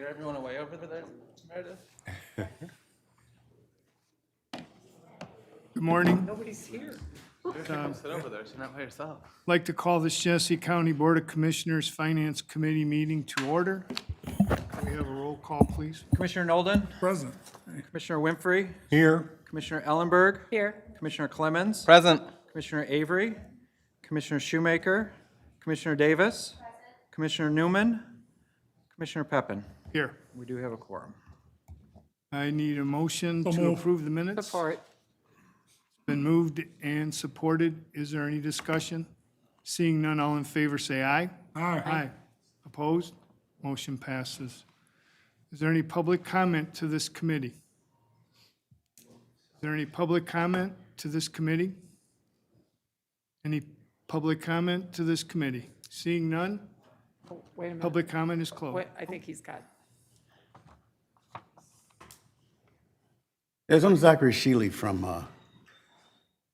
Everyone away over there, Meredith? Good morning. Nobody's here. Come sit over there, so you're not by yourself. I'd like to call this Genesee County Board of Commissioners Finance Committee meeting to order. Can we have a roll call, please? Commissioner Nolden, Present. Commissioner Winfrey, Here. Commissioner Ellenberg, Here. Commissioner Clemens, Present. Commissioner Avery, Commissioner Shoemaker, Commissioner Davis, Commissioner Newman, Commissioner Peppin. Here. We do have a quorum. I need a motion So to moved. approve the minutes. Support. Been moved and supported. Is there any discussion? Seeing none, all in favor say aye. Aye. Opposed? Motion passes. Is there any public comment to this committee? Is there any public comment to this committee? Any public comment to this committee? Seeing none, Oh, wait a minute. public comment is closed. Wait, I think he's got. Yes, I'm Zachary Shealy from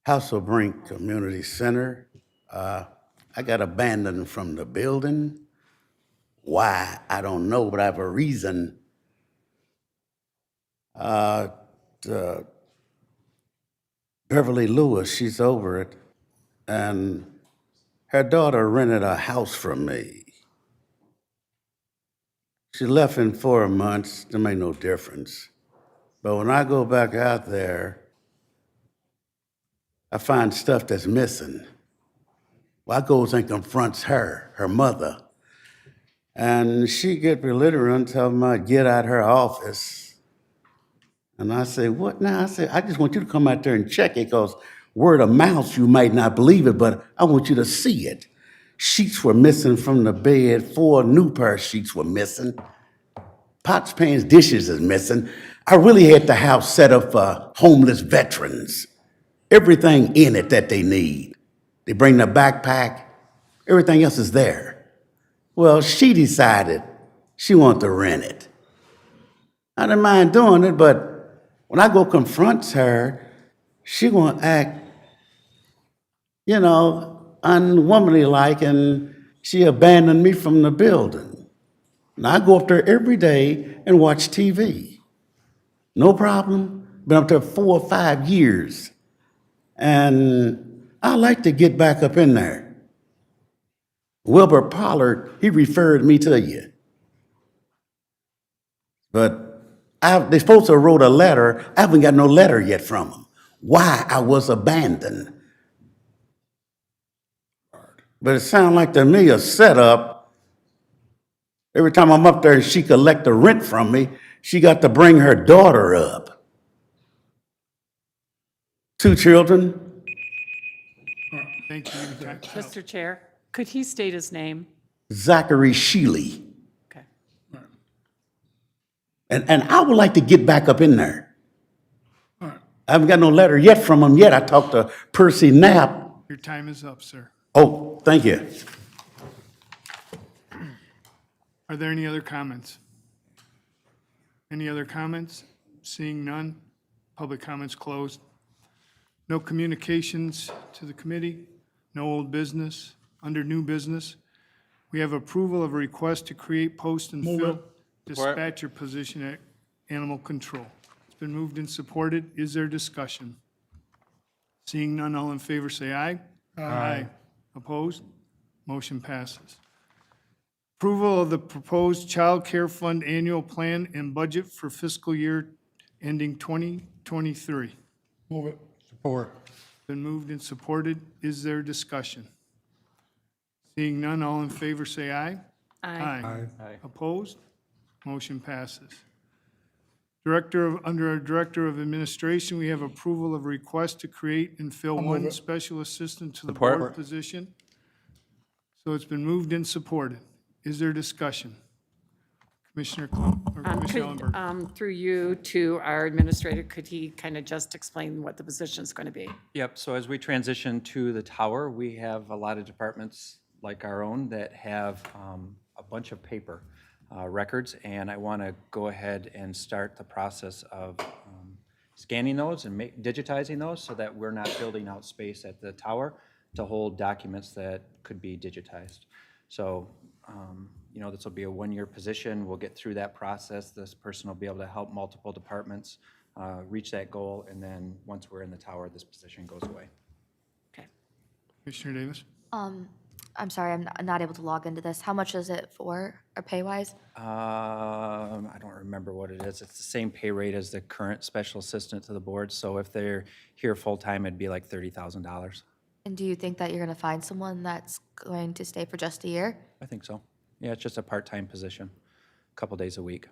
House of Brink Community Center. I got abandoned from the building. Why, I don't know, but I have a reason. Beverly Lewis, she's over it, and her daughter rented a house from me. She left in 4 months, it made no difference. But when I go back out there, I find stuff that's missing. Well, I goes and confronts her mother. And she get belligerent, telling me I'd get out her office. And I say, what now? I say, I just want you to come out there and check it, because word of mouth, you might not believe it, but I want you to see it. Sheets were missing from the bed. 4 new pair of sheets were missing. Pots, pans, dishes is missing. I really had the house set up for homeless veterans. Everything in it that they need. They bring their backpack. Everything else is there. Well, she decided she wanted to rent it. I didn't mind doing it, but when I go confront her, she gonna act, unwomanly-like, and she abandoned me from the building. And I go up there every day and watch TV. No problem. Been up there 4 or 5 years. And I like to get back up in there. Wilbur Pollard, he referred me to you. But they're supposed to have wrote a letter. I haven't got no letter yet from them. Why I was abandoned. But it sounds like to me a setup. Every time I'm up there and she collect the rent from me, she got to bring her daughter up. 2 children. Thank you. Mr. Chair, could he state his name? Zachary Shealy. Okay. And I would like to get back up in there. I haven't got no letter yet from him yet. I talked to Percy Knapp. Your time is up, sir. Oh, thank you. Are there any other comments? Any other comments? Seeing none, public comments closed. No communications to the committee, no old business. Under new business, we have approval of a request to create, post, and fill dispatcher position at Animal Control. It's been moved and supported. Is there discussion? Seeing none, all in favor say aye. Aye. Opposed? Motion passes. Approval of the proposed Child Care Fund Annual Plan and Budget for fiscal year ending 2023. Move it. Support. Been moved and supported. Is there discussion? Seeing none, all in favor say aye. Aye. Aye. Opposed? Motion passes. Under our Director of Administration, we have approval of request to create and fill move one it. special assistant to the Support. board position. So it's been moved and supported. Is there discussion? Commissioner Ellenberg. Through you to our administrator, could he kind of just explain what the position is going to be? Yep, so as we transition to the tower, we have a lot of departments like our own that have a bunch of paper records, and I want to go ahead and start the process of scanning those and digitizing those so that we're not building out space at the tower to hold documents that could be digitized. So, this will be a one-year position. We'll get through that process. This person will be able to help multiple departments reach that goal, and then once we're in the tower, this position goes away. Okay. Commissioner Davis? I'm sorry, I'm not able to log into this. How much is it for, or pay-wise? I don't remember what it is. It's the same pay rate as the current special assistant to the board. So if they're here full-time, it'd be like $30,000. And do you think that you're going to find someone that's going to stay for just a year? I think so. Yeah, it's just a part-time position, a couple days a week.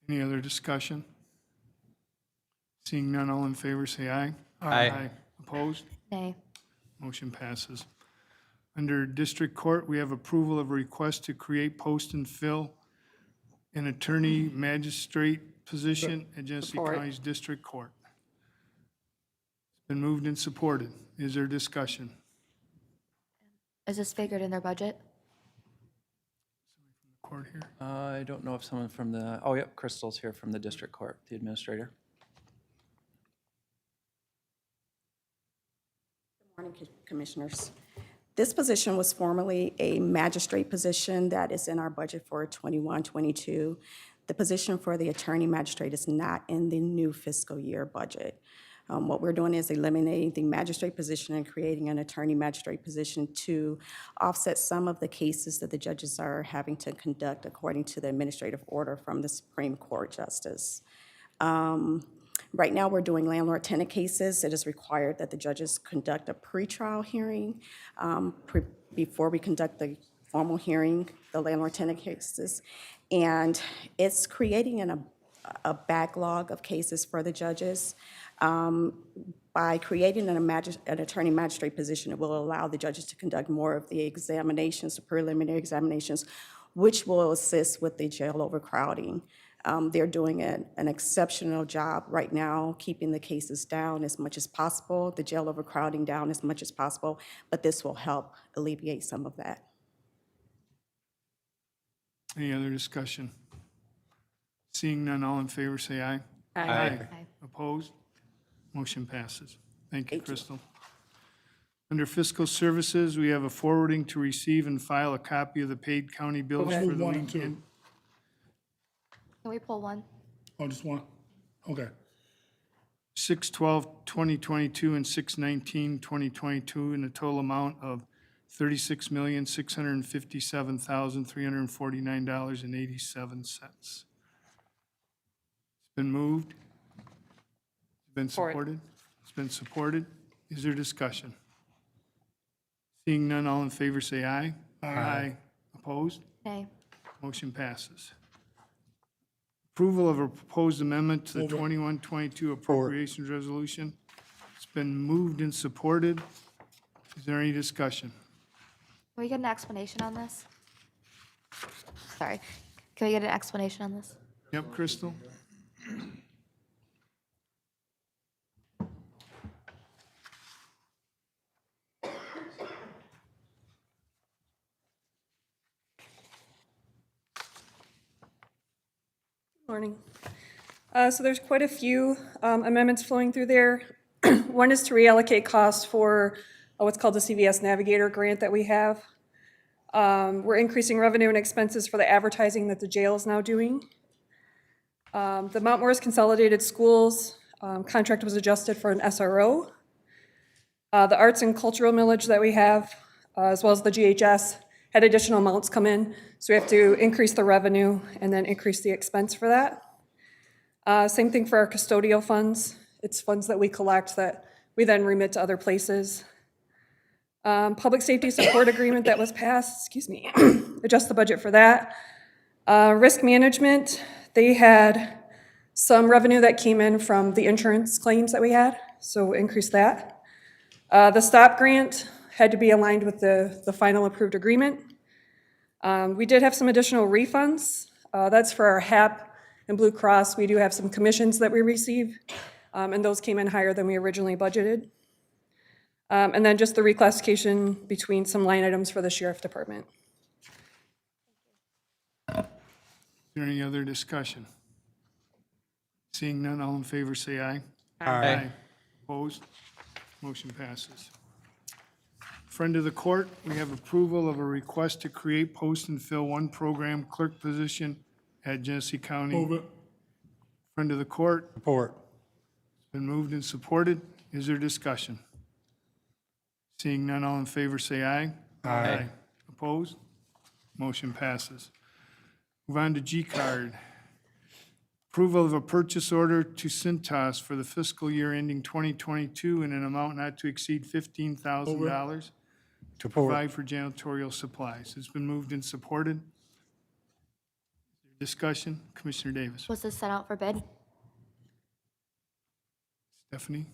Any other discussion? Seeing none, all in favor, say aye. Aye. Opposed? Nay. Motion passes. Under District Court, we have approval of a request to create, post, and fill an attorney magistrate position at Genesee Support. County's District Court. It's been moved and supported. Is there discussion? Is this figured in their budget? Court here? I don't know if someone from the, oh, yep, Crystal's here from the district court, the administrator. Morning, Commissioners. This position was formerly a magistrate position that is in our budget for 21-22. The position for the attorney magistrate is not in the new fiscal year budget. What we're doing is eliminating the magistrate position and creating an attorney magistrate position to offset some of the cases that the judges are having to conduct according to the administrative order from the Supreme Court Justice. Right now, we're doing landlord-tenant cases. It is required that the judges conduct a pretrial hearing before we conduct the formal hearing, the landlord-tenant cases. And it's creating a backlog of cases for the judges. By creating an attorney magistrate position, it will allow the judges to conduct more of the examinations, the preliminary examinations, which will assist with the jail overcrowding. They're doing an exceptional job right now, keeping the cases down as much as possible, the jail overcrowding down as much as possible, but this will help alleviate some of that. Any other discussion? Seeing none, all in favor, say aye. Aye. Opposed? Motion passes. Thank you, Crystal. Under Fiscal Services, we have a forwarding to receive and file a copy of the paid county bills for Move the 1 and weekend. 2. Can we pull one? Oh, just one? Okay. 6/12/2022 and 6/19/2022 in a total amount of $36,657,349.87. It's been moved. It's been Support. supported. It's been supported. Is there discussion? Seeing none, all in favor say aye. Aye. Opposed? Nay. Motion passes. Approval of a proposed amendment to the 21-22 appropriations resolution. It's been moved and supported. Is there any discussion? Can we get an explanation on this? Sorry. Can we get an explanation on this? Yep, Crystal? Morning. So there's quite a few amendments flowing through there. One is to reallocate costs for what's called the CVS Navigator grant that we have. We're increasing revenue and expenses for the advertising that the jail is now doing. The Mount Morris Consolidated Schools contract was adjusted for an SRO. The arts and cultural millage that we have, as well as the GHS, had additional amounts come in, so we have to increase the revenue and then increase the expense for that. Same thing for our custodial funds. It's funds that we collect that we then remit to other places. Public safety support agreement that was passed, adjust the budget for that. Risk management, they had some revenue that came in from the insurance claims that we had, so increase that. The STOP grant had to be aligned with the final approved agreement. We did have some additional refunds. That's for our HAP and Blue Cross. We do have some commissions that we receive, and those came in higher than we originally budgeted. And then just the reclassification between some line items for the sheriff department. Is there any other discussion? Seeing none, all in favor say aye. Aye. Opposed? Motion passes. Friend of the court, we have approval of a request to create, post, and fill one program clerk position at Genesee County. Move it. Friend of the court, Support. been moved and supported. Is there discussion? Seeing none, all in favor, say aye. Aye. Opposed? Motion passes. Move on to G card. Approval of a purchase order to Cintas for the fiscal year ending 2022 in an amount not to exceed $15,000 to Support. provide for janitorial supplies. It's been moved and supported. Discussion, Commissioner Davis. Was this sent out for bid? Stephanie?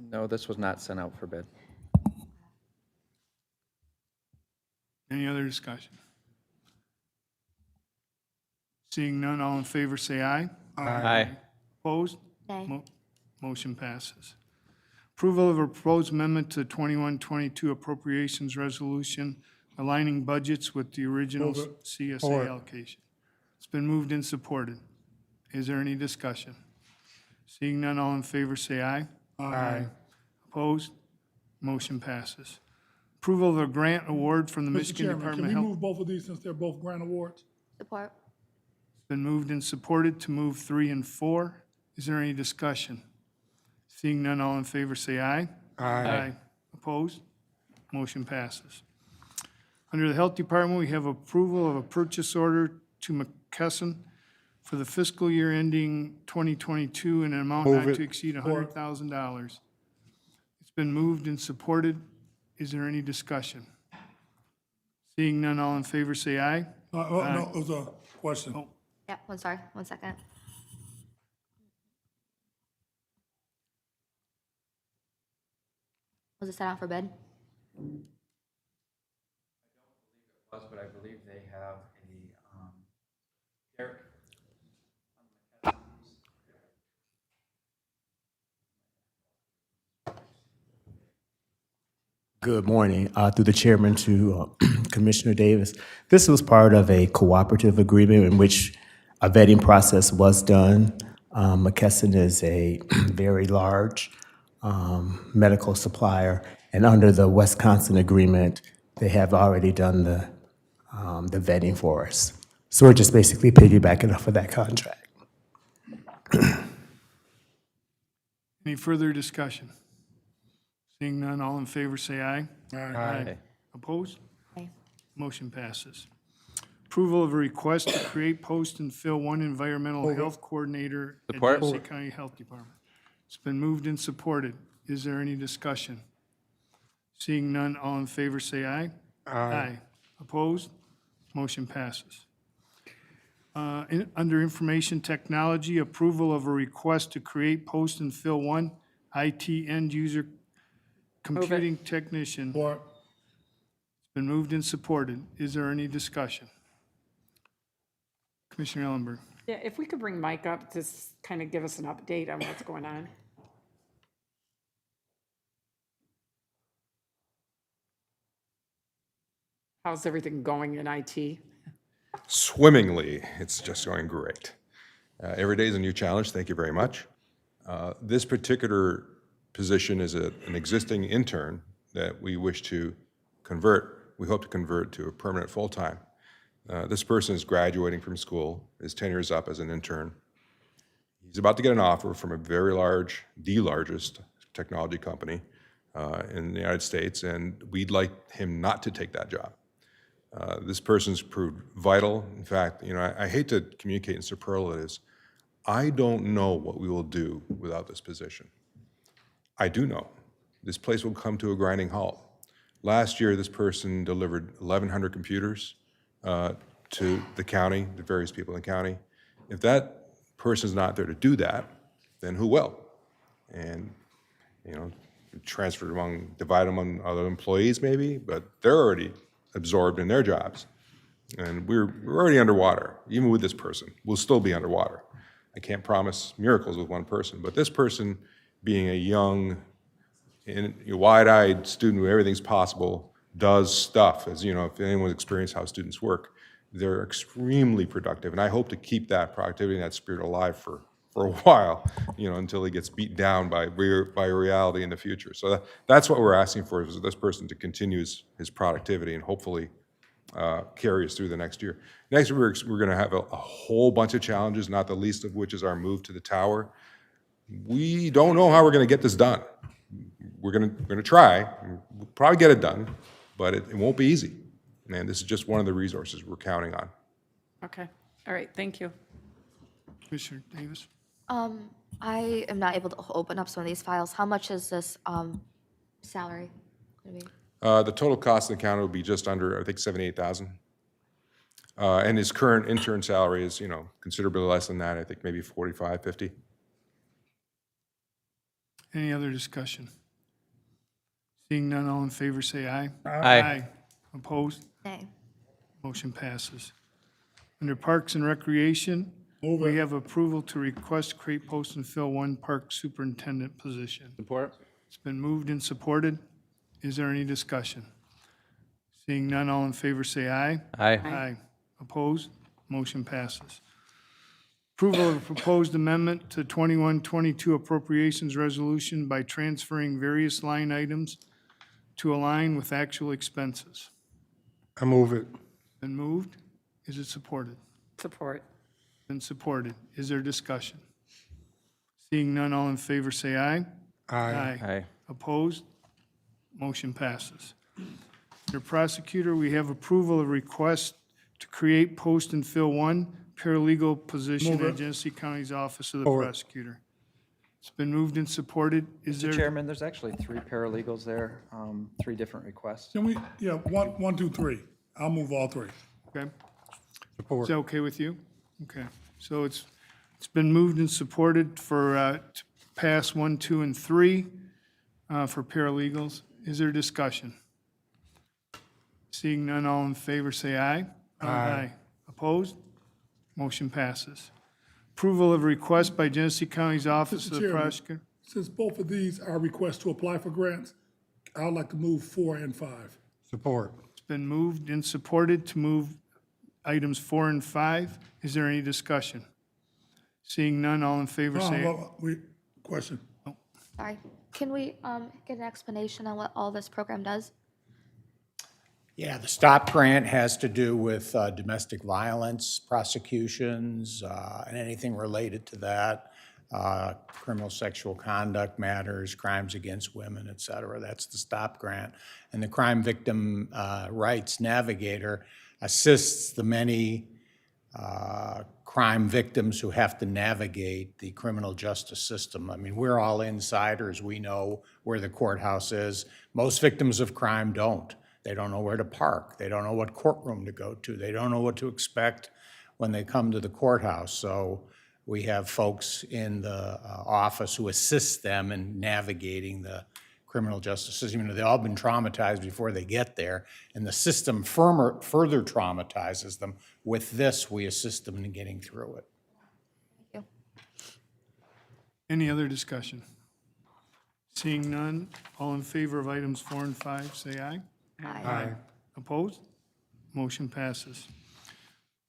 No, this was not sent out for bid. Any other discussion? Seeing none, all in favor, say aye. Aye. Opposed? Nay. Motion passes. Approval of a proposed amendment to 21-22 appropriations resolution aligning budgets with the original Move it. CSA Support. allocation. It's been moved and supported. Is there any discussion? Seeing none, all in favor, say aye. Aye. Opposed? Motion passes. Approval of a grant award from the Mr. Michigan Chairman, Department can of we Health. move both of these since they're both grant awards? Support. Been moved and supported to move 3 and 4. Is there any discussion? Seeing none, all in favor, say aye. Aye. Opposed? Motion passes. Under the Health Department, we have approval of a purchase order to McKesson for the fiscal year ending 2022 in an amount Move not it. to exceed Support. $100,000. It's been moved and supported. Is there any discussion? Seeing none, all in favor, say aye. No, it was a question. Oh. Yeah, one second. Was it sent out for bid? But I believe they have Derek. Good morning. Through the chairman to Commissioner Davis. This was part of a cooperative agreement in which a vetting process was done. McKesson is a very large medical supplier, and under the Wisconsin agreement, they have already done the vetting for us. So we're just basically piggybacking off of that contract. Any further discussion? Seeing none, all in favor, say aye. Aye. Opposed? Aye. Motion passes. Approval of a request to create, post, and fill one environmental health coordinator at Support. Genesee County Health Department. It's been moved and supported. Is there any discussion? Seeing none, all in favor, say aye. Aye. Opposed? Motion passes. Under Information Technology, approval of a request to create, post, and fill one IT end-user computing technician. Support. It's been moved and supported. Is there any discussion? Commissioner Ellenberg. Yeah, if we could bring Mike up to kind of give us an update on what's going on. How's everything going in IT? Swimmingly. It's just going great. Every day is a new challenge. Thank you very much. This particular position is an existing intern that we wish to convert. We hope to convert to a permanent full-time. This person is graduating from school, his tenure is up as an intern. He's about to get an offer from a very large, the largest technology company in the United States, and we'd like him not to take that job. This person's proved vital. In fact, I hate to communicate in superlatives. I don't know what we will do without this position. I do know this place will come to a grinding halt. Last year, this person delivered 1,100 computers to the county, the various people in the county. If that person's not there to do that, then who will? And, divide them among other employees maybe, but they're already absorbed in their jobs. And we're already underwater. Even with this person, we'll still be underwater. I can't promise miracles with one person, but this person being a young, wide-eyed student where everything's possible, does stuff, as if anyone's experienced how students work, they're extremely productive. And I hope to keep that productivity and that spirit alive for for a while, until he gets beat down by reality in the future. So that's what we're asking for, is this person to continue his productivity and hopefully carry us through the next year. Next year, we're going to have a whole bunch of challenges, not the least of which is our move to the tower. We don't know how we're going to get this done. We're going to try. We'll probably get it done, but it won't be easy. And this is just one of the resources we're counting on. Okay, all right, thank you. Commissioner Davis? I am not able to open up some of these files. How much is this salary gonna be? The total cost of the county will be just under, I think, 78,000. And his current intern salary is, considerably less than that. I think maybe 45, 50. Any other discussion? Seeing none, all in favor, say aye. Aye. Opposed? Nay. Motion passes. Under Parks and Recreation, we have approval to request create, post, and fill one park superintendent position. Support? It's been moved and supported. Is there any discussion? Seeing none, all in favor say aye. Aye. Aye. Opposed? Motion passes. Approval of a proposed amendment to 21-22 appropriations resolution by transferring various line items to align with actual expenses. I move it. Been moved. Is it supported? Support. Been supported. Is there discussion? Seeing none, all in favor say aye. Aye. Opposed? Motion passes. Under prosecutor, we have approval of request to create, post, and fill one paralegal position Move at it. Genesee County's Office of the Forward. Prosecutor. It's been moved and supported. Is there? Chairman, there's actually 3 paralegals there, 3 different requests. Can we, one, two, three. I'll move all three. Okay. Support. Is that okay with you? Okay. So it's been moved and supported for, to pass 1, 2, and 3 for paralegals. Is there discussion? Seeing none, all in favor, say aye. Aye. Opposed? Motion passes. Approval of request by Genesee County's Office of Mr. the Chairman. Prosecutor. Since both of these are requests to apply for grants, I'd like to move 4 and 5. Support. It's been moved and supported to move items 4 and 5. Is there any discussion? Seeing none, all in favor, say aye. Question. Sorry. Can we get an explanation on what all this program does? Yeah, the STOP grant has to do with domestic violence prosecutions and anything related to that, criminal sexual conduct matters, crimes against women, et cetera. That's the STOP grant. And the Crime Victim Rights Navigator assists the many crime victims who have to navigate the criminal justice system. I mean, we're all insiders. We know where the courthouse is. Most victims of crime don't. They don't know where to park. They don't know what courtroom to go to. They don't know what to expect when they come to the courthouse. So we have folks in the office who assist them in navigating the criminal justice system. They've all been traumatized before they get there, and the system further traumatizes them. With this, we assist them in getting through it. Thank you. Any other discussion? Seeing none, all in favor of items 4 and 5, say aye. Aye. Opposed? Motion passes.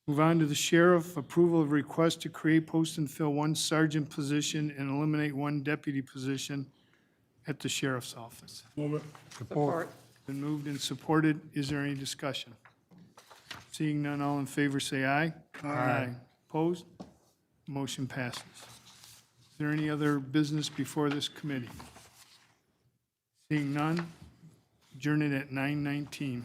Move on to the sheriff, approval of request to create, post, and fill one sergeant position and eliminate one deputy position at the sheriff's office. Move it. Support. Been moved and supported. Is there any discussion? Seeing none, all in favor say aye. Aye. Opposed? Motion passes. Is there any other business before this committee? Seeing none, adjourn it at 9:19.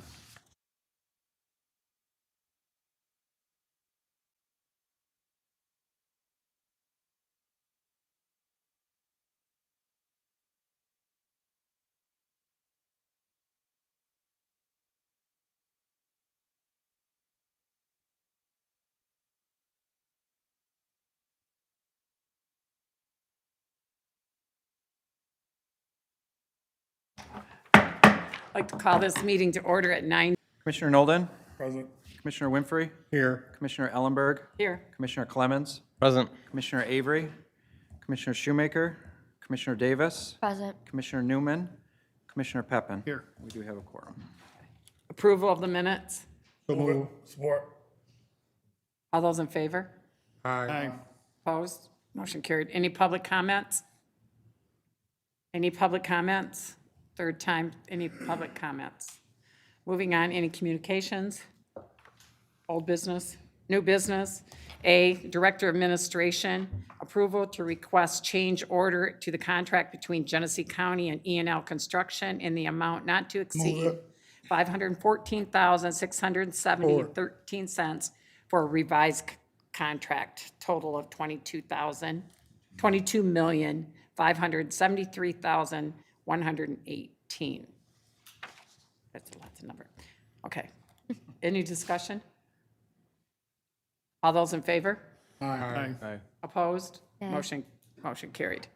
I'd like to call this meeting to order at 9 Commissioner Nolden? Present. Commissioner Winfrey? Here. Commissioner Ellenberg? here. Commissioner Clemens? Present. Commissioner Avery? Commissioner Shoemaker? Commissioner Davis? Present. Commissioner Newman? Commissioner Peppin? Here. We do have a quorum. Approval of the minutes. So move. Support. All those in favor? Aye. Opposed? Motion carried. Any public comments? Any public comments? Third time, any public comments? Moving on, any communications? Old business? New business? A, Director of Administration, approval to request change order to the contract between Genesee County and E&L Construction in the amount not to exceed $514,670.13 for a revised contract, total of $22,573,118. That's lots of number. Okay. Any discussion? All those in favor? Aye. Opposed? Motion carried.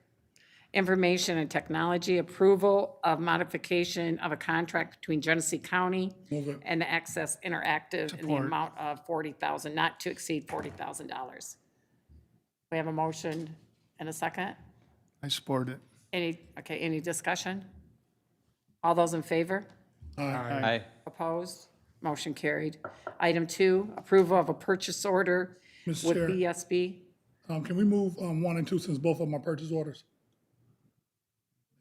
Information and Technology, approval of modification of a contract between Genesee County and the Access Interactive in the Support. amount of $40,000, not to exceed $40,000. We have a motion and a second? I support it. Any discussion? All those in favor? Aye. Opposed? Motion carried. Item 2, approval of a purchase order Mr. with Chair. BSB. Can we move 1 and 2 since both of them are purchase orders?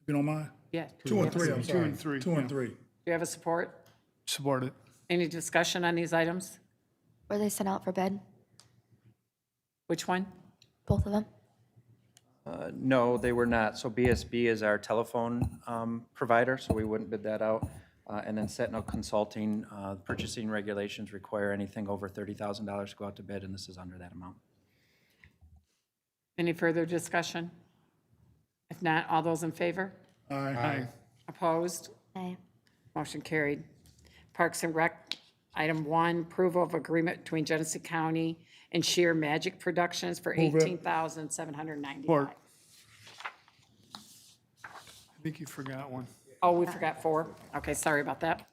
If you don't mind? Yeah. 2 and 3, I'm 2 sorry. and 3, 2 and yeah. 3. Do you have a support? Support it. Any discussion on these items? Were they sent out for bid? Which one? Both of them? No, they were not. So BSB is our telephone provider, so we wouldn't bid that out. And then Sentinel Consulting, purchasing regulations require anything over $30,000 to go out to bid, and this is under that amount. Any further discussion? If not, all those in favor? Aye. Opposed? Aye. Motion carried. Parks and Rec, item 1, approval of agreement between Genesee County and Sheer Magic Productions for Move it. $18,795. Support. I think you forgot one. Oh, we forgot 4. Okay, sorry about that.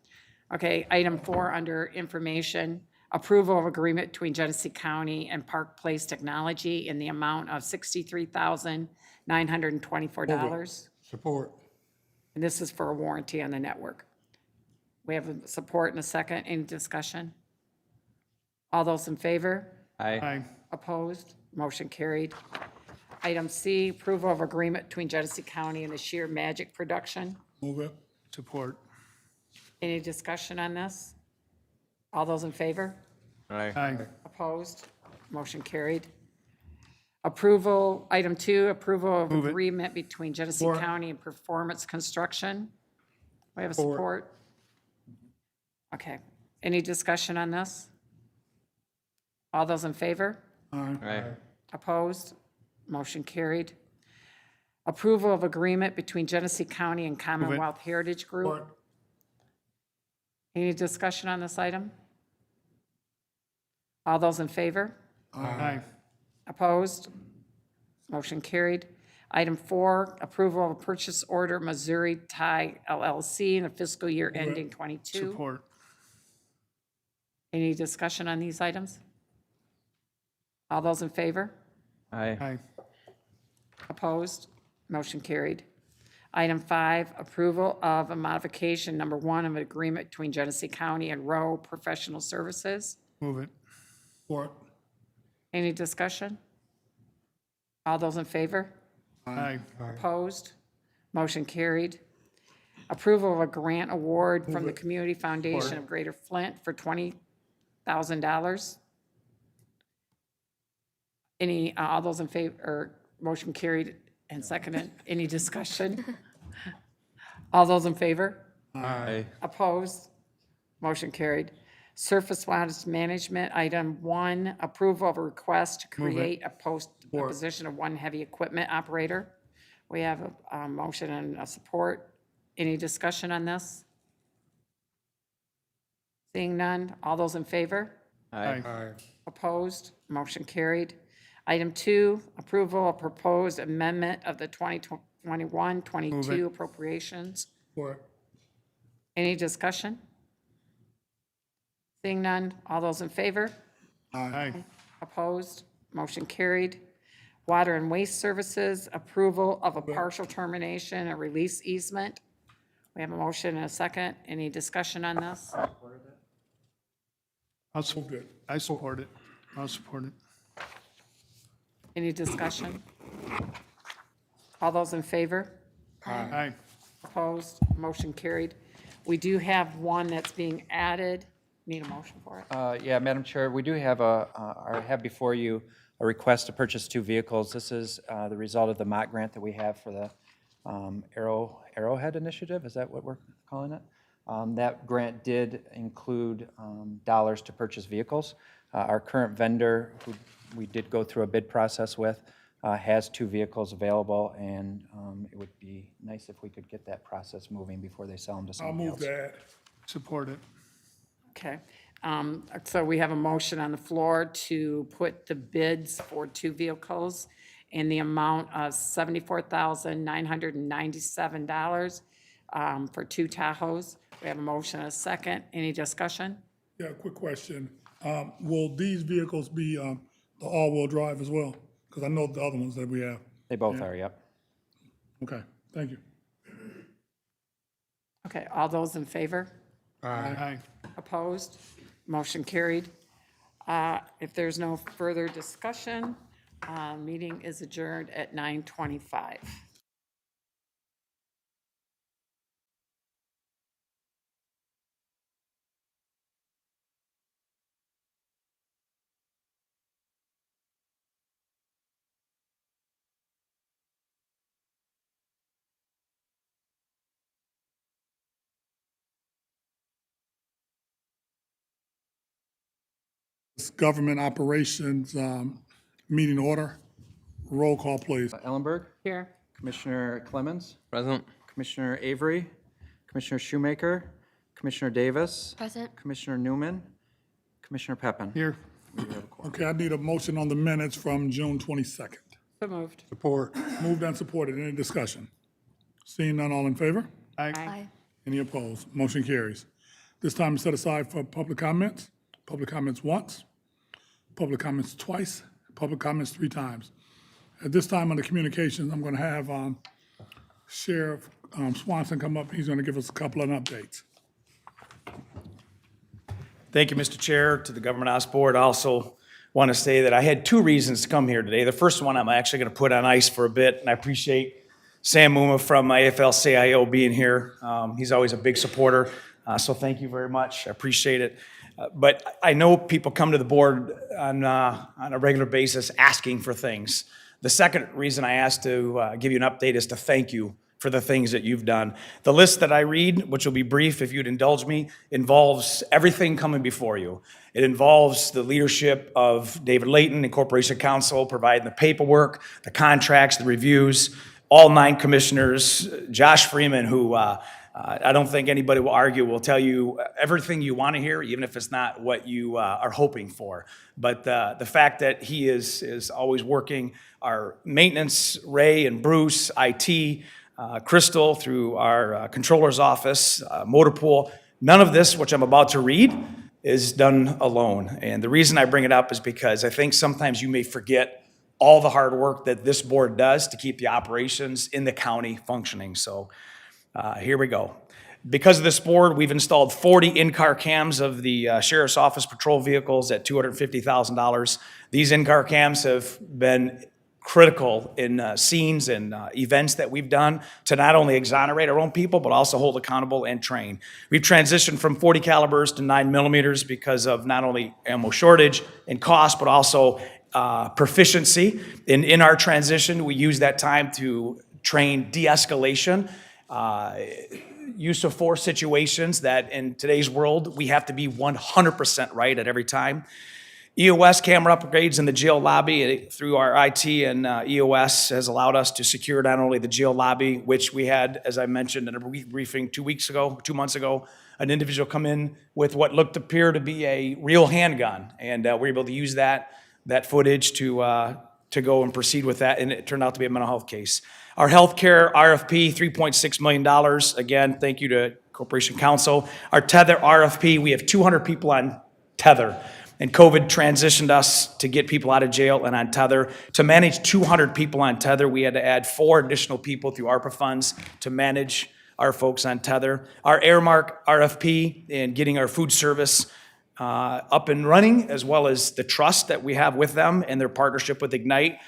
Okay, item 4, under information, approval of agreement between Genesee County and Park Place Technology in the amount of $63,924. Support. And this is for a warranty on the network. We have a support and a second. Any discussion? All those in favor? Aye. Opposed? Motion carried. Item C, approval of agreement between Genesee County and the Sheer Magic Production. Move it. Support. Any discussion on this? All those in favor? Aye. Opposed? Motion carried. Approval, item 2, approval of Move it. agreement between Genesee Support. County and Performance Construction. We have a support. Okay. Any discussion on this? All those in favor? Aye. Opposed? Motion carried. Approval of agreement between Genesee County and Commonwealth Heritage Group. Support. Any discussion on this item? All those in favor? Aye. Opposed? Motion carried. Item 4, approval of a purchase order Missouri Tie LLC in the fiscal year ending 22. Support. Any discussion on these items? All those in favor? Aye. Opposed? Motion carried. Item 5, approval of a modification, number 1, of an agreement between Genesee County and Rowe Professional Services. Move it. Support. Any discussion? All those in favor? Aye. Opposed? Motion carried. Approval of a grant award from the Community Foundation of Greater Flint for $20,000. Any, all those in favor, or motion carried and seconded? Any discussion? All those in favor? Aye. Opposed? Motion carried. Surface Water Management, item 1, approval of a request to create a position of 1 heavy equipment operator. We have a motion and a support. Any discussion on this? Seeing none, all those in favor? Aye. Opposed? Motion carried. Item 2, approval of proposed amendment of the 2021-22 appropriations. Support. Any discussion? Seeing none, all those in favor? Aye. Opposed? Motion carried. Water and Waste Services, approval of a partial termination and release easement. We have a motion and a second. Any discussion on this? I support it. I'll support it. Any discussion? All those in favor? Aye. Opposed? Motion carried. We do have one that's being added. Need a motion for it? Yeah, Madam Chair, we do have I have before you a request to purchase 2 vehicles. This is the result of the MOT grant that we have for the Arrowhead Initiative, is that what we're calling it? That grant did include dollars to purchase vehicles. Our current vendor, who we did go through a bid process with, has 2 vehicles available, and it would be nice if we could get that process moving before they sell them to I'll somebody move else. that. Support it. Okay. So we have a motion on the floor to put the bids for 2 vehicles in the amount of $74,997 for 2 Tahoes. We have a motion and a second. Any discussion? Yeah, quick question. Will these vehicles be the all-wheel drive as well? Because I know the other ones that we have. They both are, yep. Okay, thank you. Okay, all those in favor? Aye. Opposed? Motion carried. If there's no further discussion, meeting is adjourned at 9:25. This Government Operations Meeting Order. Roll call, please. Ellenberg, Here. Commissioner Clemens, Present. Commissioner Avery, Commissioner Shoemaker, Commissioner Davis, Present. Commissioner Newman, Commissioner Peppin. Here. Okay, I need a motion on the minutes from June 22nd. So moved. Support. Moved and supported. Any discussion? Seeing none, all in favor? Aye. Any opposed? Motion carries. This time is set aside for public comments. Public comments once, public comments twice, public comments 3 times. At this time on the communications, I'm going to have Sheriff Swanson come up. He's going to give us a couple of updates. Thank you, Mr. Chair. To the Government Ops Board, I also want to say that I had 2 reasons to come here today. The first one I'm actually going to put on ice for a bit, and I appreciate Sam Muma from AFL-CIO being here. He's always a big supporter, so thank you very much. I appreciate it. But I know people come to the board on a regular basis asking for things. The second reason I asked to give you an update is to thank you for the things that you've done. The list that I read, which will be brief if you'd indulge me, involves everything coming before you. It involves the leadership of David Layton and Corporation Counsel providing the paperwork, the contracts, the reviews, all 9 commissioners, Josh Freeman, who I don't think anybody will argue, will tell you everything you want to hear, even if it's not what you are hoping for. But the fact that he is always working, our maintenance, Ray and Bruce, IT, Crystal through our controller's office, motor pool, none of this, which I'm about to read, is done alone. And the reason I bring it up is because I think sometimes you may forget all the hard work that this board does to keep the operations in the county functioning. So here we go. Because of this board, we've installed 40 in-car cams of the Sheriff's Office patrol vehicles at $250,000. These in-car cams have been critical in scenes and events that we've done to not only exonerate our own people, but also hold accountable and train. We've transitioned from 40 calibers to 9 millimeters because of not only ammo shortage and cost, but also proficiency. In our transition, we use that time to train de-escalation, use of force situations that in today's world, we have to be 100% right at every time. EOS camera upgrades in the jail lobby through our IT and EOS has allowed us to secure not only the jail lobby, which we had, as I mentioned in a briefing 2 months ago, an individual come in with what looked appear to be a real handgun, and we're able to use that footage to go and proceed with that, and it turned out to be a mental health case. Our healthcare RFP, $3.6 million. Again, thank you to Corporation Counsel. Our Tether RFP, we have 200 people on Tether. And COVID transitioned us to get people out of jail and on Tether. To manage 200 people on Tether, we had to add 4 additional people through ARPA funds to manage our folks on Tether. Our Airmark RFP and getting our food service up and running, as well as the trust that we have with them and their partnership with Ignite.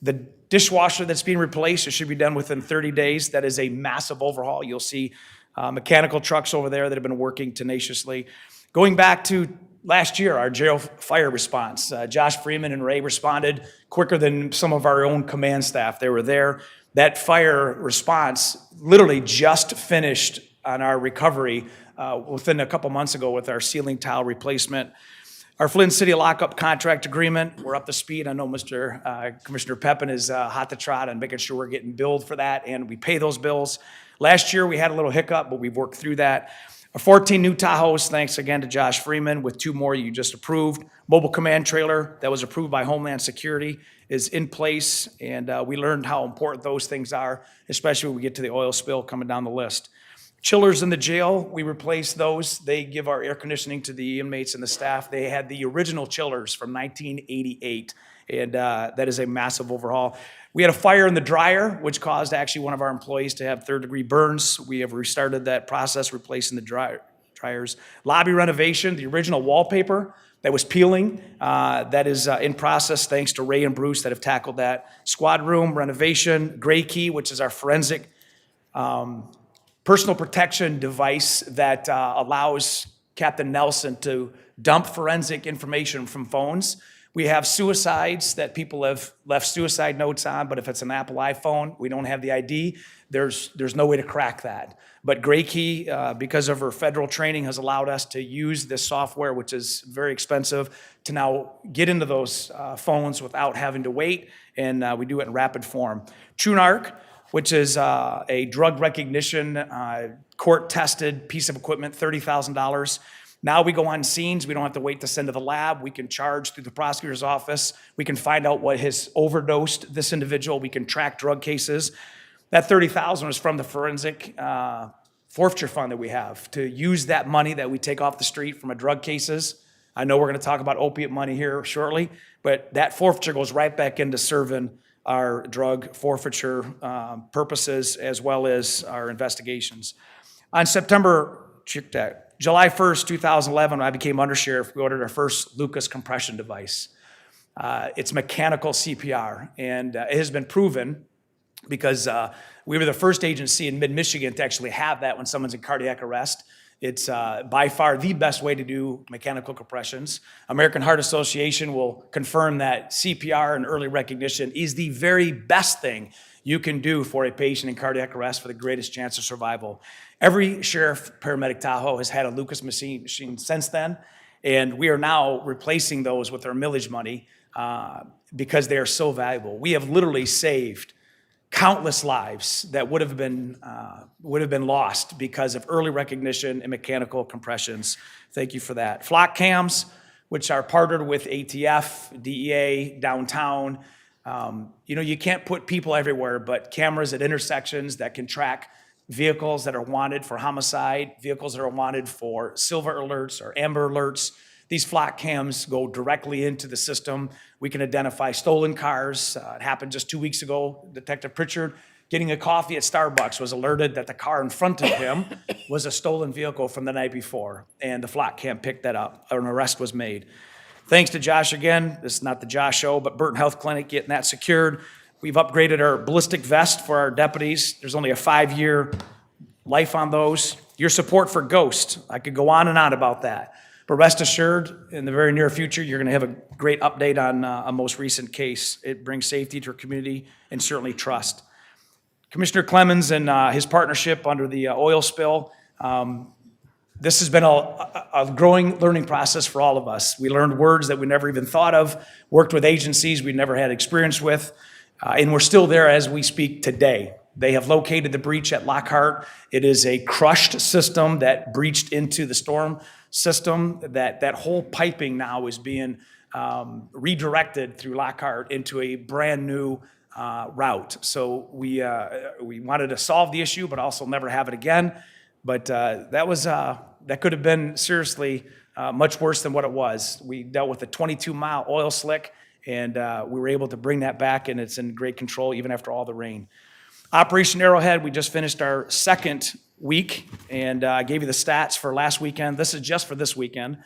The dishwasher that's being replaced, it should be done within 30 days. That is a massive overhaul. You'll see mechanical trucks over there that have been working tenaciously. Going back to last year, our jail fire response, Josh Freeman and Ray responded quicker than some of our own command staff. They were there. That fire response literally just finished on our recovery within a couple months ago with our ceiling tile replacement. Our Flint City lockup contract agreement, we're up to speed. I know Commissioner Peppin is hot to trot on making sure we're getting billed for that, and we pay those bills. Last year, we had a little hiccup, but we've worked through that. 14 new Tahoes, thanks again to Josh Freeman, with 2 more you just approved. Mobile command trailer that was approved by Homeland Security is in place, and we learned how important those things are, especially when we get to the oil spill coming down the list. Chillers in the jail, we replaced those. They give our air conditioning to the inmates and the staff. They had the original chillers from 1988, and that is a massive overhaul. We had a fire in the dryer, which caused actually one of our employees to have third-degree burns. We have restarted that process, replacing the dryers. Lobby renovation, the original wallpaper that was peeling, that is in process thanks to Ray and Bruce that have tackled that. Squad room renovation, Gray Key, which is our forensic personal protection device that allows Captain Nelson to dump forensic information from phones. We have suicides that people have left suicide notes on, but if it's an Apple iPhone, we don't have the ID, there's no way to crack that. But Gray Key, because of her federal training, has allowed us to use this software, which is very expensive, to now get into those phones without having to wait, and we do it in rapid form. TrueNarc, which is a drug recognition, court-tested piece of equipment, $30,000. Now we go on scenes, we don't have to wait to send to the lab, we can charge through the prosecutor's office, we can find out what has overdosed this individual, we can track drug cases. That $30,000 is from the forensic forfeiture fund that we have, to use that money that we take off the street from drug cases. I know we're gonna talk about opiate money here shortly, but that forfeiture goes right back into serving our drug forfeiture purposes as well as our investigations. On July 1st, 2011, when I became undersheriff, we ordered our first Lucas compression device. It's mechanical CPR, and it has been proven because we were the first agency in mid-Michigan to actually have that when someone's in cardiac arrest. It's by far the best way to do mechanical compressions. American Heart Association will confirm that CPR and early recognition is the very best thing you can do for a patient in cardiac arrest for the greatest chance of survival. Every sheriff paramedic Tahoe has had a Lucas machine since then, and we are now replacing those with our millage money because they are so valuable. We have literally saved countless lives that would have been lost because of early recognition and mechanical compressions. Thank you for that. Flock cams, which are partnered with ATF, DEA, downtown. You can't put people everywhere, but cameras at intersections that can track vehicles that are wanted for homicide, vehicles that are wanted for silver alerts or amber alerts. These flock cams go directly into the system. We can identify stolen cars. It happened just 2 weeks ago. Detective Pritchard, getting a coffee at Starbucks, was alerted that the car in front of him was a stolen vehicle from the night before, and the flock cam picked that up. An arrest was made. Thanks to Josh again. This is not the Josh show, but Burton Health Clinic getting that secured. We've upgraded our ballistic vest for our deputies. There's only a 5-year life on those. Your support for Ghost, I could go on and on about that. But rest assured, in the very near future, you're going to have a great update on a most recent case. It brings safety to our community and certainly trust. Commissioner Clemens and his partnership under the oil spill, this has been a growing learning process for all of us. We learned words that we never even thought of, worked with agencies we never had experience with, and we're still there as we speak today. They have located the breach at Lockhart. It is a crushed system that breached into the storm system. That whole piping now is being redirected through Lockhart into a brand new route. So we wanted to solve the issue, but also never have it again. But that could have been seriously much worse than what it was. We dealt with a 22-mile oil slick, and we were able to bring that back, and it's in great control even after all the rain. Operation Arrowhead, we just finished our second week, and I gave you the stats for last weekend. This is just for this weekend.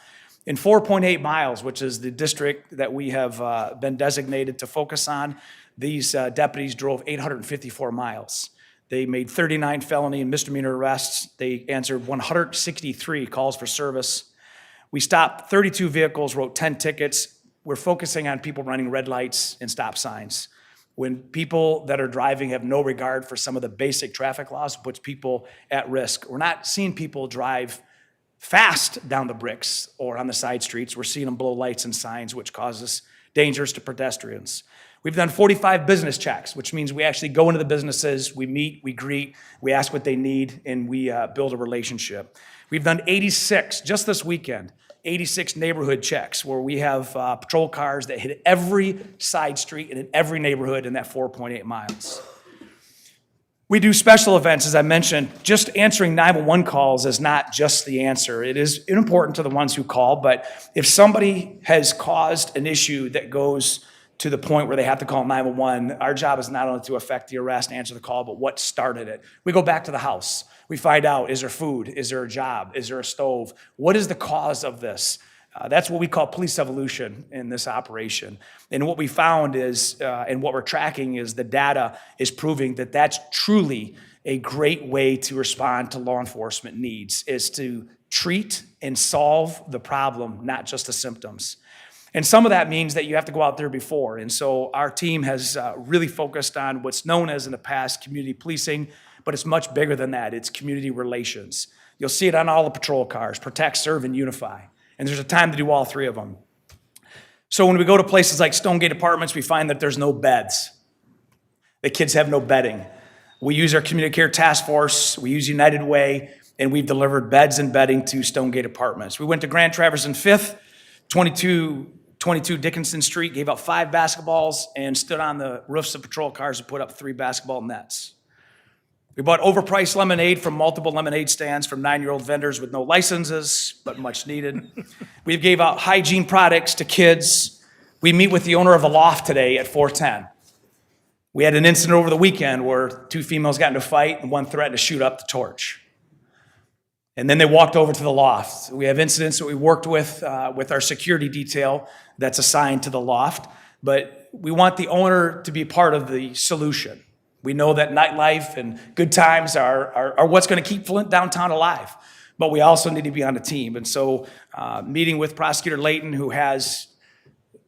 In 4.8 miles, which is the district that we have been designated to focus on, these deputies drove 854 miles. They made 39 felony and misdemeanor arrests. They answered 163 calls for service. We stopped 32 vehicles, wrote 10 tickets. We're focusing on people running red lights and stop signs. When people that are driving have no regard for some of the basic traffic laws, it puts people at risk. We're not seeing people drive fast down the bricks or on the side streets. We're seeing them blow lights and signs, which causes dangers to pedestrians. We've done 45 business checks, which means we actually go into the businesses, we meet, we greet, we ask what they need, and we build a relationship. We've done 86, just this weekend, 86 neighborhood checks where we have patrol cars that hit every side street and in every neighborhood in that 4.8 miles. We do special events, as I mentioned. Just answering 911 calls is not just the answer. It is important to the ones who call, but if somebody has caused an issue that goes to the point where they have to call 911, our job is not only to affect the arrest, answer the call, but what started it. We go back to the house. We find out, is there food? Is there a job? Is there a stove? What is the cause of this? That's what we call police evolution in this operation. And what we found is, and what we're tracking is the data is proving that that's truly a great way to respond to law enforcement needs, is to treat and solve the problem, not just the symptoms. And some of that means that you have to go out there before. And so our team has really focused on what's known as in the past community policing, but it's much bigger than that. It's community relations. You'll see it on all the patrol cars: protect, serve, and unify. And there's a time to do all three of them. So when we go to places like Stonegate Apartments, we find that there's no beds. The kids have no bedding. We use our community care task force, we use United Way, and we've delivered beds and bedding to Stonegate Apartments. We went to Grand Traverse and 5th, 22 Dickinson Street, gave out 5 basketballs and stood on the roofs of patrol cars and put up 3 basketball nets. We bought overpriced lemonade from multiple lemonade stands from 9-year-old vendors with no licenses, but much needed. We gave out hygiene products to kids. We meet with the owner of a loft today at 410. We had an incident over the weekend where 2 females got into a fight and one threatened to shoot up the torch. And then they walked over to the loft. We have incidents that we worked with our security detail that's assigned to the loft, but we want the owner to be part of the solution. We know that nightlife and good times are what's going to keep Flint downtown alive, but we also need to be on a team. And so meeting with Prosecutor Layton, who has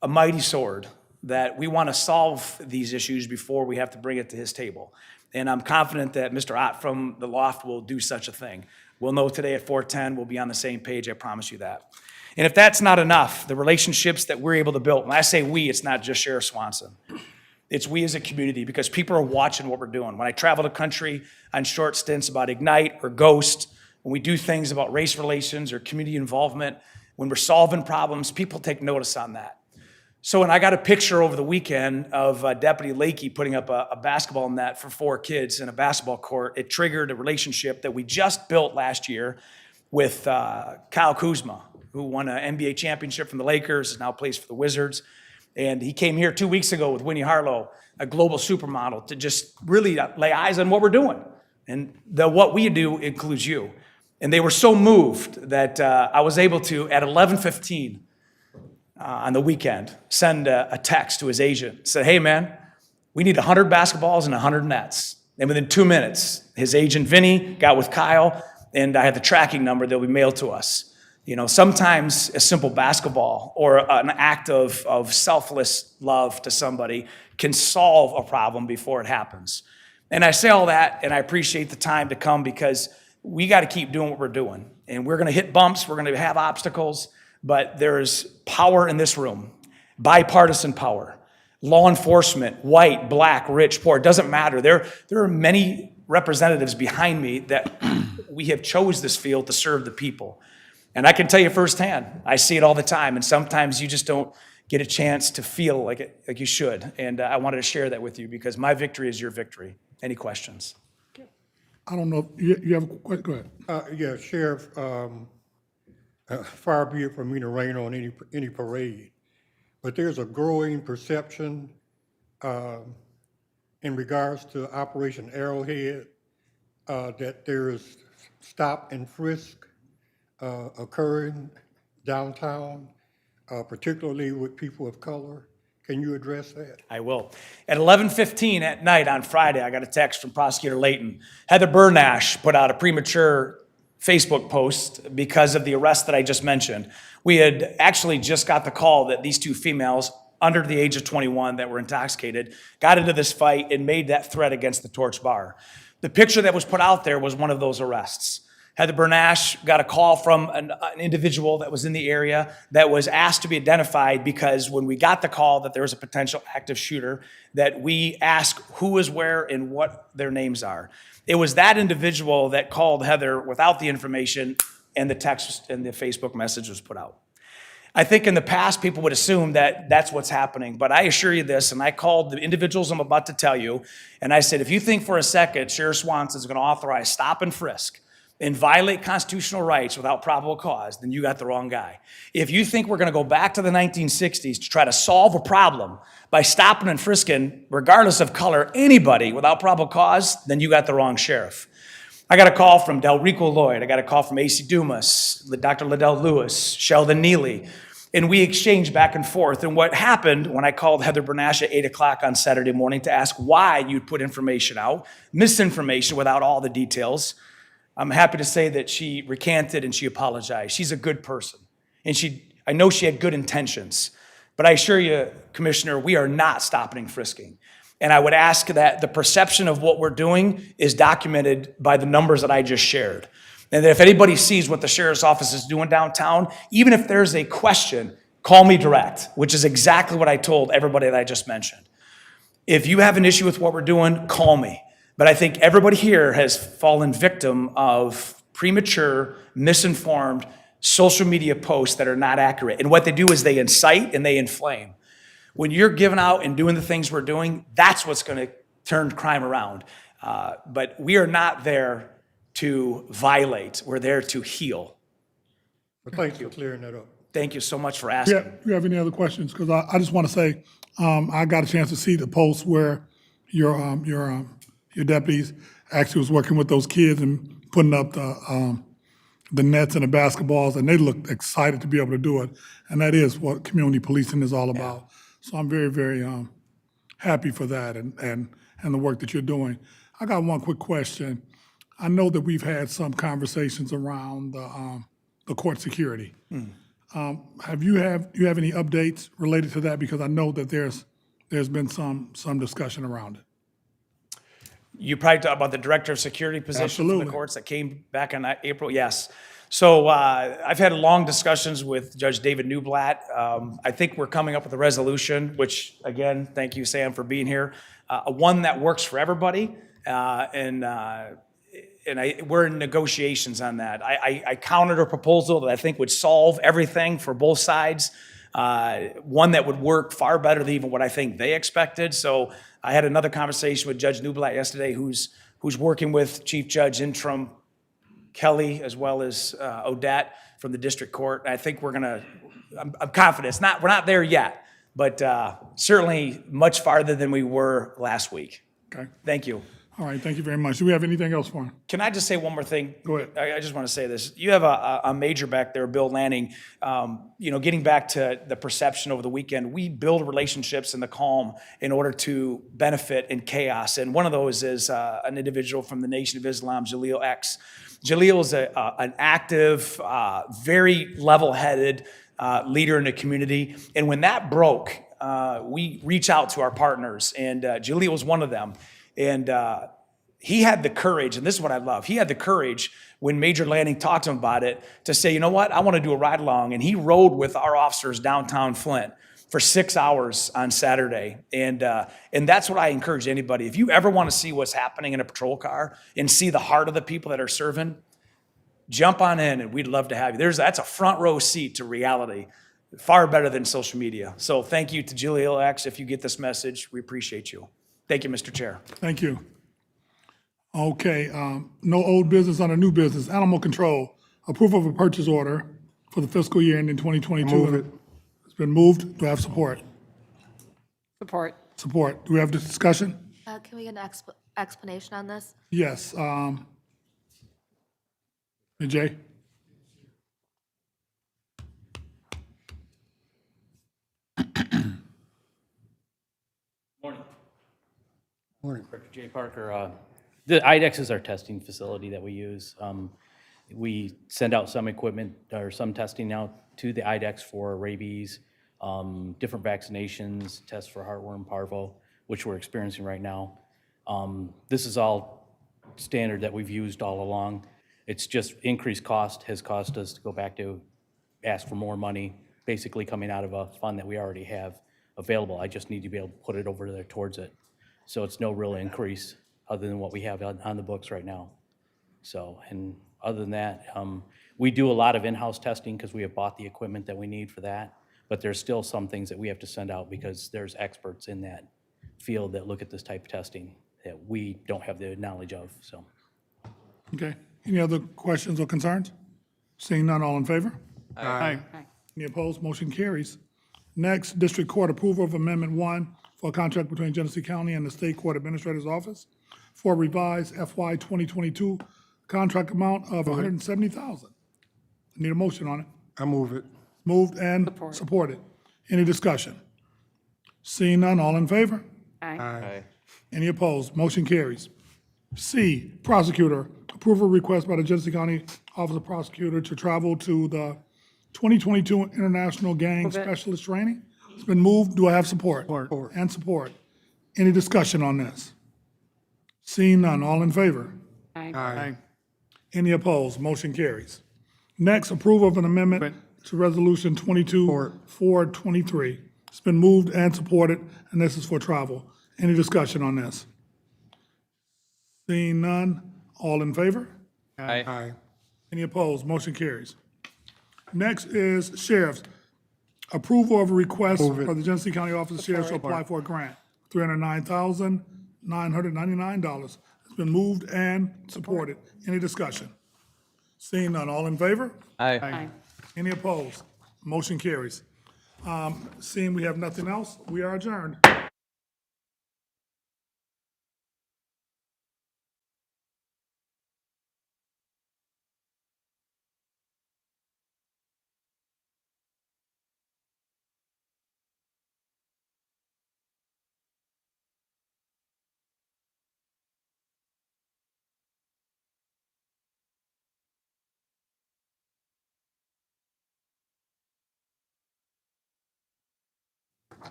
a mighty sword, that we want to solve these issues before we have to bring it to his table. And I'm confident that Mr. Ott from the loft will do such a thing. We'll know today at 410, we'll be on the same page, I promise you that. And if that's not enough, the relationships that we're able to build, when I say we, it's not just Sheriff Swanson. It's we as a community, because people are watching what we're doing. When I travel the country on short stints about Ignite or Ghost, when we do things about race relations or community involvement, when we're solving problems, people take notice on that. So when I got a picture over the weekend of Deputy Lakey putting up a basketball net for 4 kids in a basketball court, it triggered a relationship that we just built last year with Kyle Kuzma, who won an NBA championship from the Lakers, now plays for the Wizards. And he came here 2 weeks ago with Winnie Harlow, a global supermodel, to just really lay eyes on what we're doing. And what we do includes you. And they were so moved that I was able to, at 11:15 on the weekend, send a text to his agent. Said, hey man, we need 100 basketballs and 100 nets. And within 2 minutes, his agent Vinny got with Kyle, and I had the tracking number that will be mailed to us. You know, sometimes a simple basketball or an act of selfless love to somebody can solve a problem before it happens. And I say all that, and I appreciate the time to come, because we got to keep doing what we're doing. And we're going to hit bumps, we're going to have obstacles, but there's power in this room, bipartisan power. Law enforcement, white, black, rich, poor, it doesn't matter. There are many representatives behind me that we have chose this field to serve the people. And I can tell you firsthand, I see it all the time, and sometimes you just don't get a chance to feel like you should. And I wanted to share that with you, because my victory is your victory. Any questions? I don't know, you have a question? Go ahead. Yeah, Sheriff, far be it from me to rain on any parade, but there's a growing perception in regards to Operation Arrowhead that there is stop and frisk occurring downtown, particularly with people of color. Can you address that? I will. At 11:15 at night on Friday, I got a text from Prosecutor Layton. Heather Bernash put out a premature Facebook post because of the arrest that I just mentioned. We had actually just got the call that these two females under the age of 21 that were intoxicated got into this fight and made that threat against the Torch Bar. The picture that was put out there was one of those arrests. Heather Bernash got a call from an individual that was in the area that was asked to be identified because when we got the call that there was a potential active shooter, that we asked who was where and what their names are. It was that individual that called Heather without the information, and the text and the Facebook message was put out. I think in the past, people would assume that that's what's happening, but I assure you this, and I called the individuals I'm about to tell you, and I said, if you think for a second Sheriff Swanson is going to authorize stop and frisk and violate constitutional rights without probable cause, then you got the wrong guy. If you think we're going to go back to the 1960s to try to solve a problem by stopping and frisking, regardless of color, anybody without probable cause, then you got the wrong sheriff. I got a call from Delrico Lloyd. I got a call from A.C. Dumas, Dr. Liddell Lewis, Sheldon Neely, and we exchanged back and forth. And what happened when I called Heather Bernash at 8 o'clock on Saturday morning to ask why you'd put information out, misinformation without all the details, I'm happy to say that she recanted and she apologized. She's a good person, and I know she had good intentions. But I assure you, Commissioner, we are not stopping and frisking. And I would ask that the perception of what we're doing is documented by the numbers that I just shared. And that if anybody sees what the sheriff's office is doing downtown, even if there's a question, call me direct, which is exactly what I told everybody that I just mentioned. If you have an issue with what we're doing, call me. But I think everybody here has fallen victim of premature, misinformed social media posts that are not accurate. And what they do is they incite and they inflame. When you're giving out and doing the things we're doing, that's what's going to turn crime around. But we are not there to violate. We're there to heal. Well, thanks for clearing that up. Thank you so much for asking. Yeah, you have any other questions? Because I just want to say, I got a chance to see the post where your deputies actually was working with those kids and putting up the nets and the basketballs, and they looked excited to be able to do it. And that is what community policing is all about. So I'm very, very happy for that and the work that you're doing. I got one quick question. I know that we've had some conversations around the court security. Have you any updates related to that? Because I know that there's been some discussion around it. You probably talk about the director of security position from Absolutely. the courts that came back in April. Yes. So I've had long discussions with Judge David Newblatt. I think we're coming up with a resolution, which, again, thank you, Sam, for being here. One that works for everybody, and we're in negotiations on that. I countered a proposal that I think would solve everything for both sides. One that would work far better than even what I think they expected. So I had another conversation with Judge Newblatt yesterday, who's working with Chief Judge Interim Kelly as well as Odette from the district court. I think I'm confident. We're not there yet, but certainly much farther than we were last week. Okay. Thank you. All right, thank you very much. Do we have anything else for him? Can I just say one more thing? Go ahead. I just want to say this. You have a major back there, Bill Lanning. Getting back to the perception over the weekend, we build relationships in the calm in order to benefit in chaos. And one of those is an individual from the Nation of Islam, Jaleel X. Jaleel is an active, very level-headed leader in the community. And when that broke, we reach out to our partners, and Jaleel was one of them. And he had the courage, and this is what I love. He had the courage when Major Lanning talked to him about it to say, you know what, I want to do a ride along. And he rode with our officers downtown Flint for 6 hours on Saturday. And that's what I encourage anybody. If you ever want to see what's happening in a patrol car and see the heart of the people that are serving, jump on in, and we'd love to have you. That's a front row seat to reality, far better than social media. So thank you to Jaleel X. If you get this message, we appreciate you. Thank you, Mr. Chair. Thank you. Okay, no old business under new business. Animal control, approval of a purchase order for the fiscal year ending 2022. Move it. It's been moved. Do I have support? Support. Support. Do we have discussion? Can we get an explanation on this? Yes. Jay? Director Jay Parker, the IDEX is our testing facility that we use. We send out some equipment or some testing out to the IDEX for rabies, different vaccinations, tests for heartworm, parvo, which we're experiencing right now. This is all standard that we've used all along. It's just increased cost has caused us to go back to ask for more money, basically coming out of a fund that we already have available. I just need to be able to put it over there towards it. So it's no real increase other than what we have on the books right now. So, and other than that, we do a lot of in-house testing because we have bought the equipment that we need for that. But there's still some things that we have to send out because there's experts in that field that look at this type of testing that we don't have the knowledge of, so. Okay. Any other questions or concerns? Seeing none, all in favor? Aye. Any opposed? Motion carries. Next, District Court approval of Amendment 1 for a contract between Genesee County and the State Court Administrator's Office for revised FY 2022 contract amount of $170,000. Need a motion on it. I move it. Moved and supported. Any discussion? Seeing none, all in favor? Aye. Any opposed? Motion carries. C, Prosecutor, approval request by the Genesee County Office of Prosecutor to travel to the 2022 International Gang Specialist Training. It's been moved. Do I have support? Support. And support. Any discussion on this? Seeing none, all in favor? Aye. Any opposed? Motion carries. Next, approval of an amendment to Resolution 22-423. It's been moved and supported, and this is for travel. Any discussion on this? Seeing none, all in favor? Aye. Any opposed? Motion carries. Next is Sheriff's. Approval of a request for the Genesee County Office of Sheriff to apply for a grant, $309,999. It's been moved and supported. Any discussion? Seeing none, all in favor? Aye. Any opposed? Motion carries. Seeing we have nothing else, we are adjourned.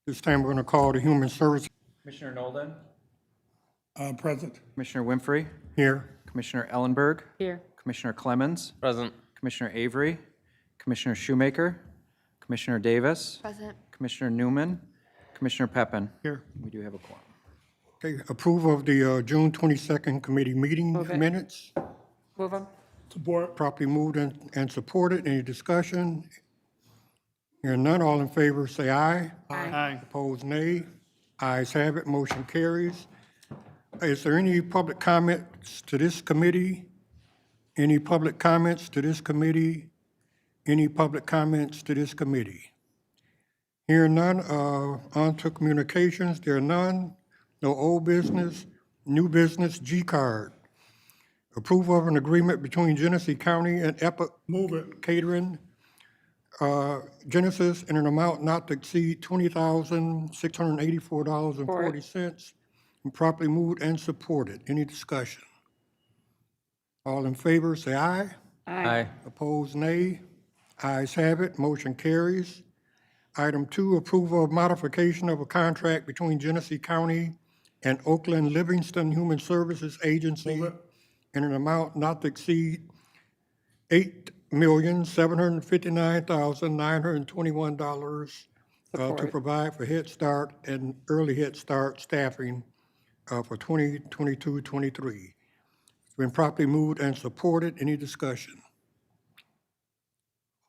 This time we're going to call the Human Services Commissioner Nolden, Present. Commissioner Winfrey, here. Commissioner Ellenberg, Here. Commissioner Clemens, Present. Commissioner Avery, Commissioner Shoemaker, Commissioner Davis, Present. Commissioner Newman, Commissioner Peppin. Here. We do have a quorum. Okay, approval of the June 22nd committee meeting Move it. minutes. Move them. Support. Properly moved and supported. Any discussion? Hearing none, all in favor, say aye. Aye. Opposed, nay. Ayes have it, motion carries. Is there any public comments to this committee? Any public comments to this committee? Any public comments to this committee? Hearing none, on to communications. There are none. No old business, new business, G card. Approval of an agreement between Genesee County and Epic Move it. Catering, Genesis, in an amount not to exceed $20,684.40. And properly moved and supported. Any discussion? All in favor, say aye. Aye. Opposed, nay. Ayes have it, motion carries. Item 2, approval of modification of a contract between Genesee County and Oakland Livingston Human Services Agency in an amount not to exceed $8,759,921 to provide for Head Start and Early Head Start staffing for 2022-23. It's been properly moved and supported. Any discussion?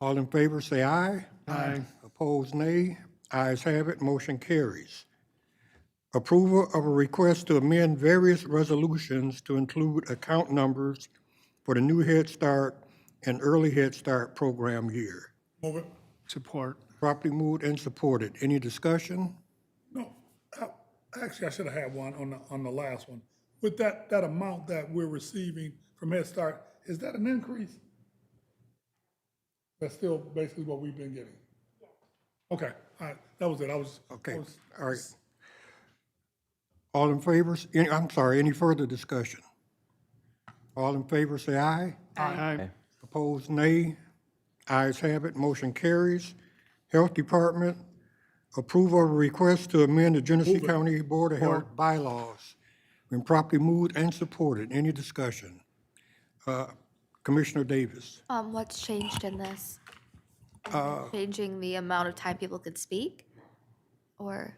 All in favor, say aye. Aye. Opposed, nay. Ayes have it, motion carries. Approval of a request to amend various resolutions to include account numbers for the new Head Start and Early Head Start program year. Move it. Support. Properly moved and supported. Any discussion? No, actually, I should have had one on the last one. With that amount that we're receiving from Head Start, is that an increase? That's still basically what we've been getting? Okay, all right, that was it. Okay, all right. All in favor, any further discussion? All in favor, say aye. Aye. Opposed, nay. Ayes have it, motion carries. Health Department, approval of request to amend the Genesee County Board of Health bylaws. Been properly moved and supported. Any discussion? Commissioner Davis. What's changed in this? Changing the amount of time people could speak? Or,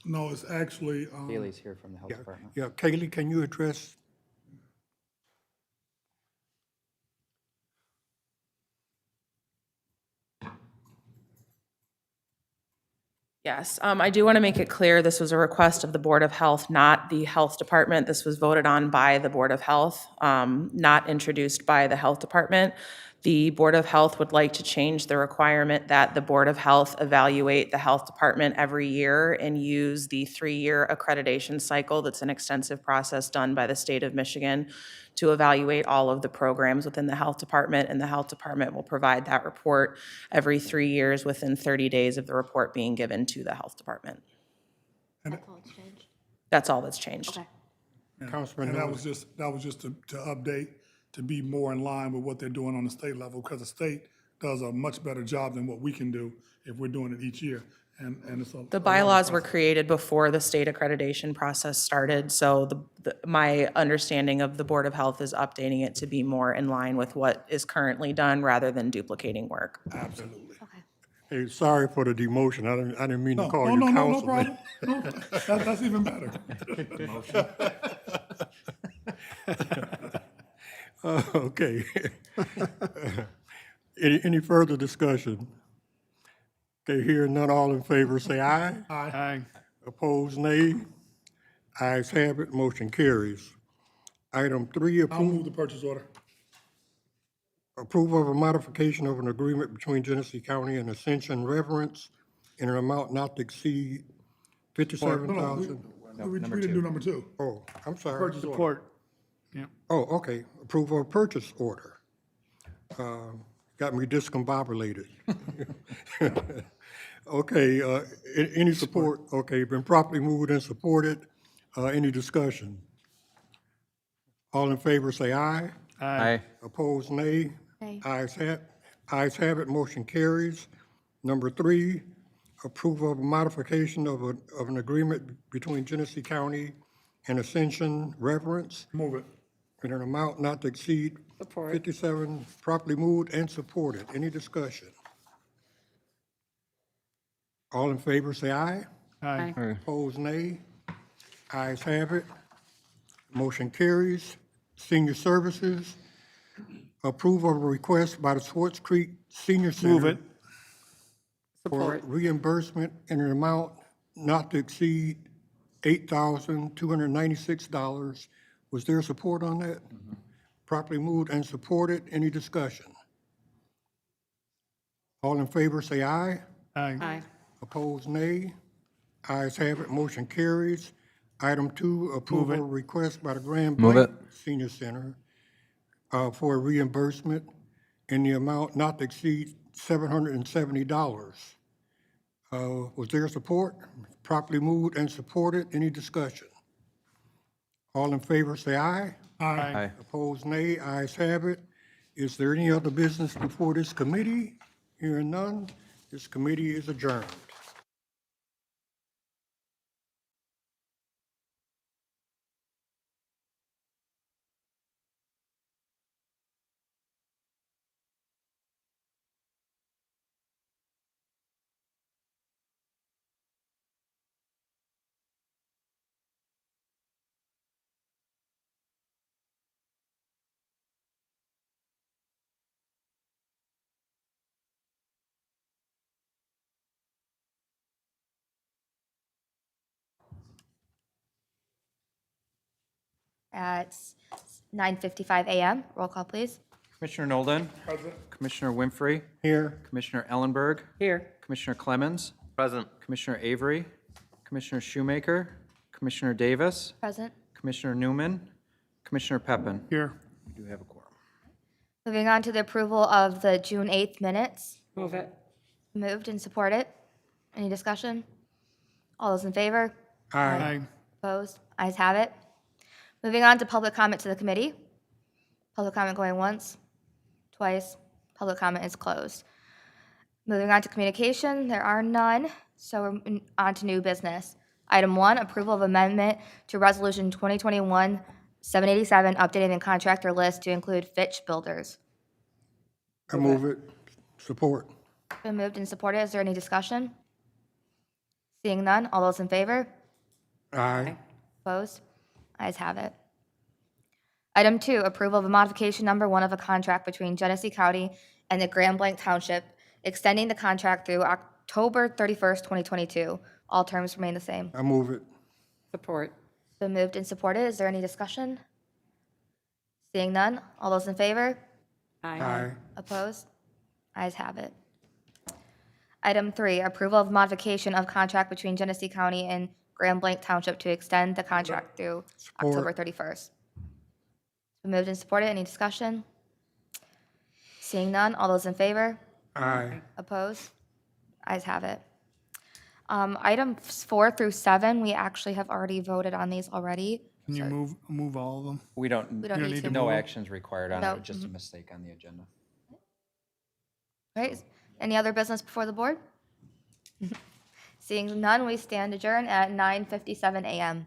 No, it's actually, Haley's here from the health department. Yeah, Kaylee, can you address? Yes, I do want to make it clear, this was a request of the Board of Health, not the Health Department. This was voted on by the Board of Health, not introduced by the Health Department. The Board of Health would like to change the requirement that the Board of Health evaluate the Health Department every year and use the 3-year accreditation cycle. That's an extensive process done by the state of Michigan to evaluate all of the programs within the Health Department, and the Health Department will provide that report every 3 years within 30 days of the report being given to the Health Department. that's all it's changed? That's all that's changed. Okay. Councilman and Miller. that was just to update, to be more in line with what they're doing on the state level, because the state does a much better job than what we can do if we're doing it each year. And it's a. The bylaws were created before the state accreditation process started, so my understanding of the Board of Health is updating it to be more in line with what is currently done rather than duplicating work. Absolutely. Okay. Hey, sorry for the demotion. I didn't mean to call you No councilman. problem. No, that's even better. Okay. Any further discussion? Okay, hearing none, all in favor, say aye. Aye. Opposed, nay. Ayes have it, motion carries. Item 3, I'll move the purchase order. approval of a modification of an agreement between Genesee County and Ascension Reverence in an amount not to exceed No, $57,000. we didn't do number 2. Oh, I'm sorry. Purchase order. Support. Yeah. Oh, okay, approval of purchase order. Got me discombobulated. Okay, any support? Okay, been properly moved and supported. Any discussion? All in favor, say aye. Aye. Opposed, nay. Nay. Ayes have it, motion carries. Number 3, approval of a modification of an agreement between Genesee County and Ascension Reverence Move it. in an amount not to exceed Support. 57, properly moved and supported. Any discussion? All in favor, say aye. Aye. Opposed, nay. Ayes have it. Motion carries. Senior Services, approval of a request by the Swartz Creek Senior Center. Move it. For reimbursement in an amount not to exceed $8,296. Was there support on that? Properly moved and supported. Any discussion? All in favor, say aye. Aye. Aye. Opposed, nay. Ayes have it, motion carries. Item 2, approval request by the Grand Move Blanc it. Senior Center for reimbursement in the amount not to exceed $770. Was there support? Properly moved and supported. Any discussion? All in favor, say aye. Aye. Opposed, nay. Ayes have it. Is there any other business before this committee? Hearing none, this committee is adjourned. At 9:55 a.m. Roll call, please. Commissioner Nolden. Commissioner Winfrey. Here. Commissioner Ellenberg. Here. Commissioner Clemens. Present. Commissioner Avery. Commissioner Shoemaker. Commissioner Davis. Present. Commissioner Newman. Commissioner Peppin. Here. We do have a quorum. Moving on to the approval of the June 8th minutes. Move it. Moved and supported. Any discussion? All those in favor? Aye. Opposed? Ayes have it. Moving on to public comment to the committee. Public comment going once, twice. Public comment is closed. Moving on to communication, there are none, so we're on to new business. Item 1, approval of amendment to Resolution 2021-787, updating the contractor list to include Fitch Builders. I move it. Support. Been moved and supported. Is there any discussion? Seeing none, all those in favor? Aye. Opposed? Ayes have it. Item 2, approval of a modification number 1 of a contract between Genesee County and the Grand Blanc Township, extending the contract through October 31st, 2022. All terms remain the same. I move it. Support. Been moved and supported. Is there any discussion? Seeing none, all those in favor? Aye. Opposed? Ayes have it. Item 3, approval of modification of contract between Genesee County and Grand Blanc Township to extend the contract through October 31st. Been moved and supported. Any discussion? Seeing none, all those in favor? Aye. Opposed? Ayes have it. Items 4 through 7, we actually have already voted on these already. Can you move all of them? We don't, We don't need to. no actions required on it, No, it was just a mistake on the agenda. Right, any other business before the board? Seeing none, we stand adjourned at 9:57 a.m.